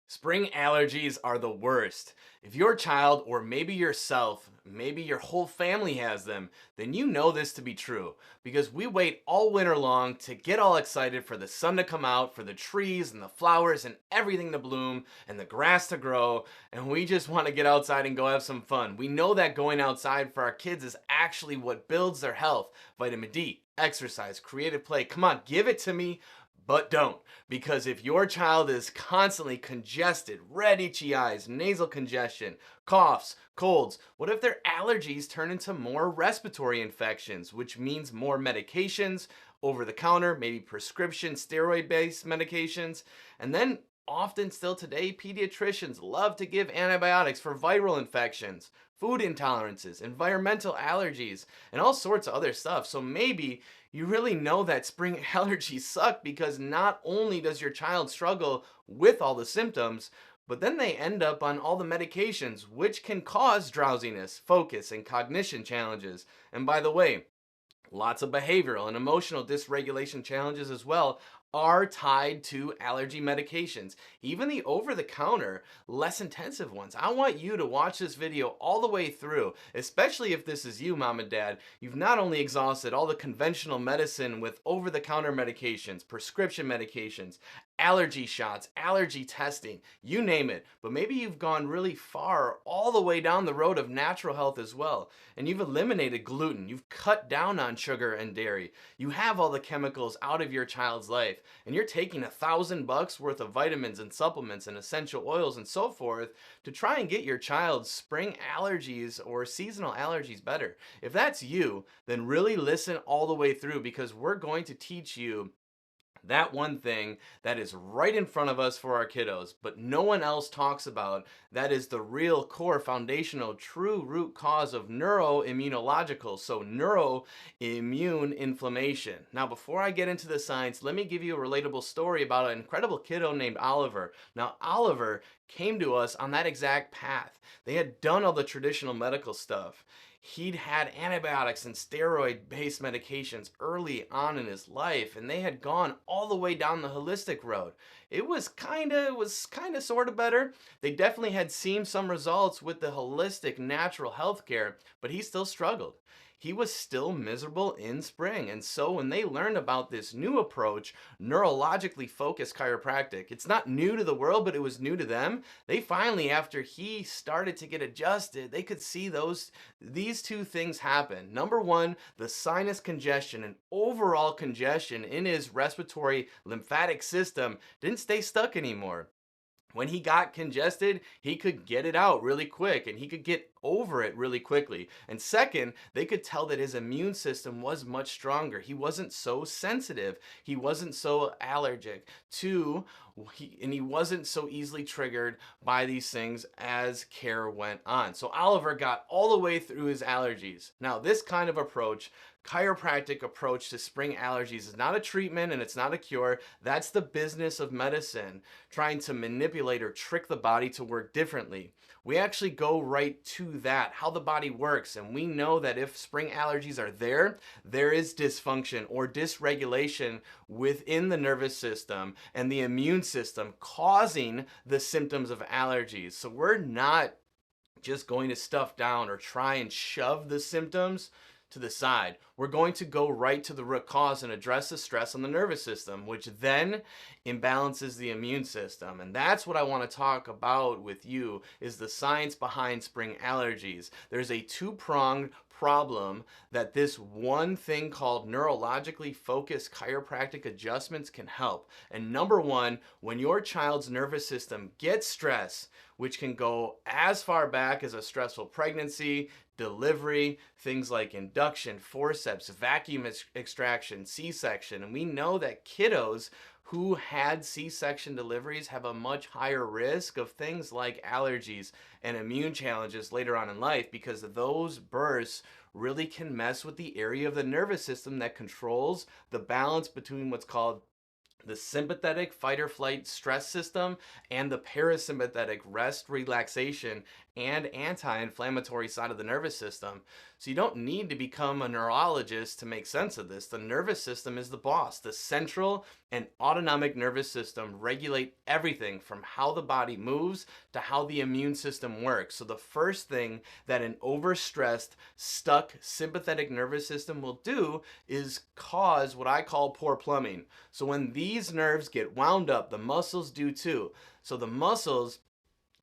Spring allergies are the worst. If your child, or maybe yourself, maybe your whole family has them, then you know this to be true because we wait all winter long to get all excited for the sun to come out, for the trees and the flowers and everything to bloom and the grass to grow, and we just want to get outside and go have some fun. We know that going outside for our kids is actually what builds their health. Vitamin D, exercise, creative play. Come on, give it to me. But don't, because if your child is constantly congested, red itchy eyes, nasal congestion, coughs, colds, what if their allergies turn into more respiratory infections, which means more medications, over the counter, maybe prescription steroid based medications, and then often still today, pediatricians love to give antibiotics for viral infections, food intolerances, environmental allergies, and all sorts of other stuff. So maybe you really know that spring allergies suck because not only does your child struggle with all the symptoms, but then they end up on all the medications, which can cause drowsiness, focus, and cognition challenges. And by the way, lots of behavioral and emotional dysregulation challenges as well are tied to allergy medications, even the over the counter, less intensive ones. I want you to watch this video all the way through, especially if this is you, mom and dad. You've not only exhausted all the conventional medicine with over the counter medications, prescription medications, allergy shots, allergy testing, you name it, but maybe you've gone really far all the way down the road of natural health as well. And you've eliminated gluten, you've cut down on sugar and dairy, you have all the chemicals out of your child's life, and you're taking $1,000 worth of vitamins and supplements and essential oils and so forth to try and get your child's spring allergies or seasonal allergies better. If that's you, then really listen all the way through because we're going to teach you that one thing that is right in front of us for our kiddos, but no one else talks about, that is the real core foundational true root cause of neuroimmunological, so neuroimmune inflammation. Now, before I get into the science, let me give you a relatable story about an incredible kiddo named Oliver. Now, Oliver came to us on that exact path. They had done all the traditional medical stuff. He'd had antibiotics and steroid based medications early on in his life, and they had gone all the way down the holistic road. It was kind of sort of better. They definitely had seen some results with the holistic natural healthcare, but he still struggled. He was still miserable in spring. And so when they learned about this new approach, neurologically focused chiropractic, it's not new to the world, but it was new to them. They finally, after he started to get adjusted, they could see these two things happen. Number one, the sinus congestion and overall congestion in his respiratory lymphatic system didn't stay stuck anymore. When he got congested, he could get it out really quick and he could get over it really quickly. And second, they could tell that his immune system was much stronger. He wasn't so sensitive. He wasn't so allergic to, and he wasn't so easily triggered by these things as care went on. So Oliver got all the way through his allergies. Now, this kind of approach, chiropractic approach to spring allergies, is not a treatment and it's not a cure. That's the business of medicine, trying to manipulate or trick the body to work differently. We actually go right to that, how the body works, and we know that if spring allergies are there, there is dysfunction or dysregulation within the nervous system and the immune system causing the symptoms of allergies. So we're not just going to stuff down or try and shove the symptoms to the side. We're going to go right to the root cause and address the stress on the nervous system, which then imbalances the immune system. And that's what I want to talk about with you, is the science behind spring allergies. There's a two-pronged problem that this one thing called neurologically focused chiropractic adjustments can help. And number one, when your child's nervous system gets stress, which can go as far back as a stressful pregnancy, delivery, things like induction, forceps, vacuum extraction, C-section. And we know that kiddos who had C-section deliveries have a much higher risk of things like allergies and immune challenges later on in life, because those births really can mess with the area of the nervous system that controls the balance between what's called the sympathetic fight or flight stress system and the parasympathetic rest, relaxation, and anti-inflammatory side of the nervous system. So you don't need to become a neurologist to make sense of this. The nervous system is the boss. The central and autonomic nervous system regulate everything from how the body moves to how the immune system works. So the first thing that an overstressed, stuck sympathetic nervous system will do is cause what I call poor plumbing. So when these nerves get wound up, the muscles do too. So the muscles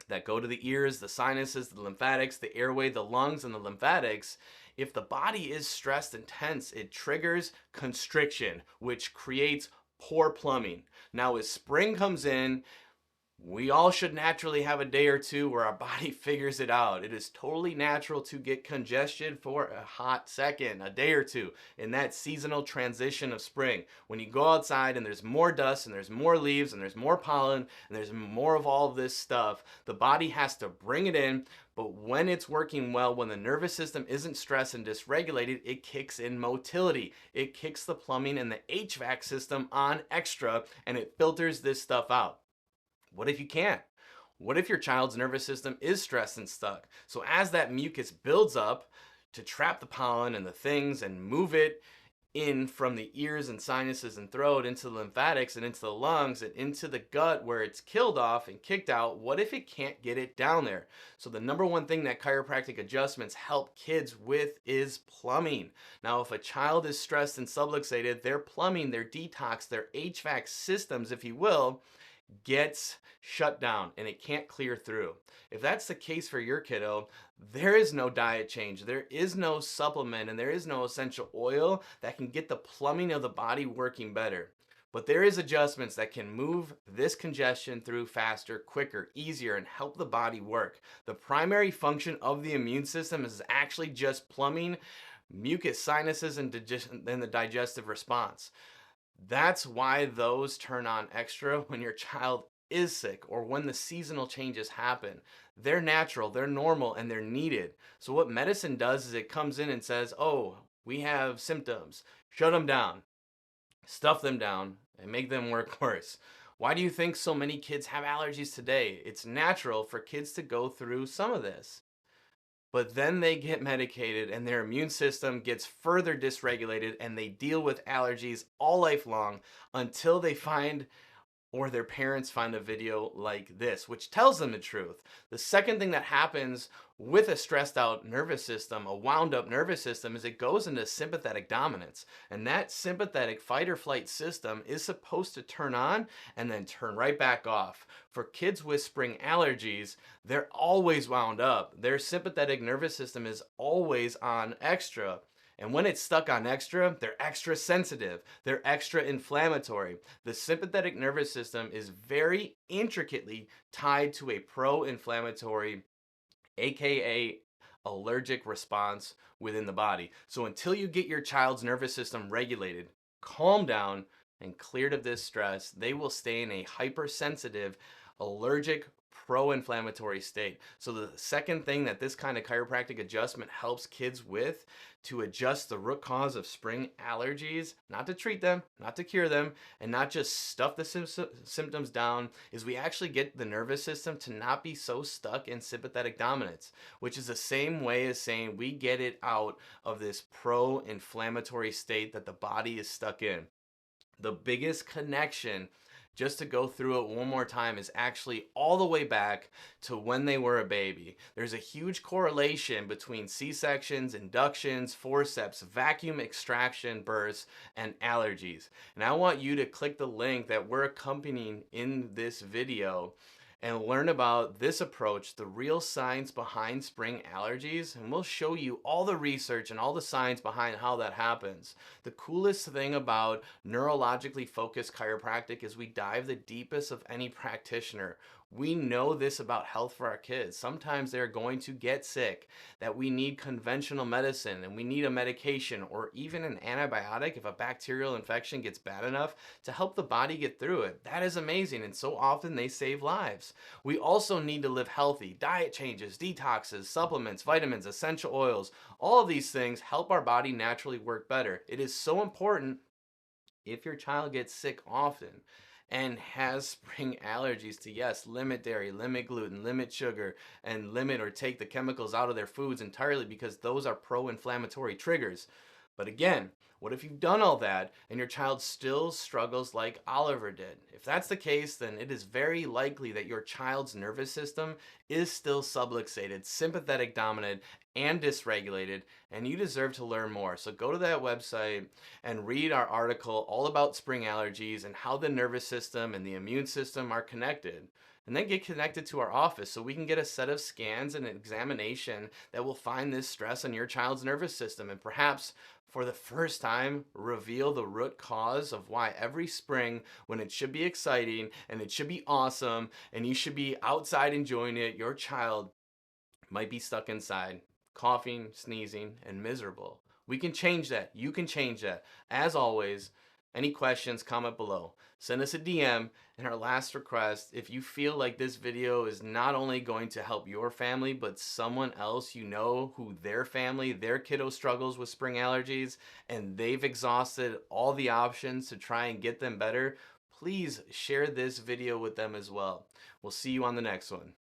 that go to the ears, the sinuses, the lymphatics, the airway, the lungs, and the lymphatics, if the body is stressed and tense, it triggers constriction, which creates poor plumbing. Now, as spring comes in, we all should naturally have a day or two where our body figures it out. It is totally natural to get congestion for a hot second, a day or two, in that seasonal transition of spring. When you go outside and there's more dust and there's more leaves and there's more pollen and there's more of all of this stuff, the body has to bring it in. But when it's working well, when the nervous system isn't stressed and dysregulated, it kicks in motility. It kicks the plumbing and the HVAC system on extra, and it filters this stuff out. What if you can't? What if your child's nervous system is stressed and stuck? So as that mucus builds up to trap the pollen and the things and move it in from the ears and sinuses and throat into the lymphatics and into the lungs and into the gut where it's killed off and kicked out, what if it can't get it down there? So the number one thing that chiropractic adjustments help kids with is plumbing. Now, if a child is stressed and subluxated, their plumbing, their detox, their HVAC systems, if you will, gets shut down and it can't clear through. If that's the case for your kiddo, there is no diet change, there is no supplement, and there is no essential oil that can get the plumbing of the body working better. But there is adjustments that can move this congestion through faster, quicker, easier, and help the body work. The primary function of the immune system is actually just plumbing mucus, sinuses, and the digestive response. That's why those turn on extra when your child is sick or when the seasonal changes happen. They're natural, they're normal, and they're needed. So what medicine does is it comes in and says, oh, we have symptoms. Shut them down, stuff them down, and make them work worse. Why do you think so many kids have allergies today? It's natural for kids to go through some of this. But then they get medicated and their immune system gets further dysregulated and they deal with allergies all life long until they find or their parents find a video like this, which tells them the truth. The second thing that happens with a stressed out nervous system, a wound up nervous system, is it goes into sympathetic dominance. And that sympathetic fight or flight system is supposed to turn on and then turn right back off. For kids with spring allergies, they're always wound up. Their sympathetic nervous system is always on extra. And when it's stuck on extra, they're extra sensitive, they're extra inflammatory. The sympathetic nervous system is very intricately tied to a pro-inflammatory, aka allergic response within the body. So until you get your child's nervous system regulated, calmed down, and cleared of this stress, they will stay in a hypersensitive, allergic, pro-inflammatory state. So the second thing that this kind of chiropractic adjustment helps kids with to adjust the root cause of spring allergies, not to treat them, not to cure them, and not just stuff the symptoms down, is we actually get the nervous system to not be so stuck in sympathetic dominance, which is the same way as saying we get it out of this pro-inflammatory state that the body is stuck in. The biggest connection, just to go through it one more time, is actually all the way back to when they were a baby. There's a huge correlation between C-sections, inductions, forceps, vacuum extraction births, and allergies. And I want you to click the link that we're accompanying in this video and learn about this approach, the real science behind spring allergies, and we'll show you all the research and all the science behind how that happens. The coolest thing about neurologically focused chiropractic is we dive the deepest of any practitioner. We know this about health for our kids. Sometimes they're going to get sick, that we need conventional medicine and we need a medication or even an antibiotic if a bacterial infection gets bad enough to help the body get through it. That is amazing, and so often they save lives. We also need to live healthy. Diet changes, detoxes, supplements, vitamins, essential oils, all of these things help our body naturally work better. It is so important if your child gets sick often. and has spring allergies to, yes, limit dairy, limit gluten, limit sugar, and limit or take the chemicals out of their foods entirely because those are pro-inflammatory triggers. But again, what if you've done all that and your child still struggles like Oliver did? If that's the case, then it is very likely that your child's nervous system is still subluxated, sympathetic dominant, and dysregulated, and you deserve to learn more. So go to that website and read our article all about spring allergies and how the nervous system and the immune system are connected. And then get connected to our office so we can get a set of scans and an examination that will find this stress on your child's nervous system and perhaps for the first time reveal the root cause of why every spring, when it should be exciting and it should be awesome and you should be outside enjoying it, your child might be stuck inside, coughing, sneezing, and miserable. We can change that. You can change that. As always, any questions, comment below. Send us a DM. And our last request, if you feel like this video is not only going to help your family, but someone else you know who their family, their kiddo struggles with spring allergies, and they've exhausted all the options to try and get them better, please share this video with them as well. We'll see you on the next one.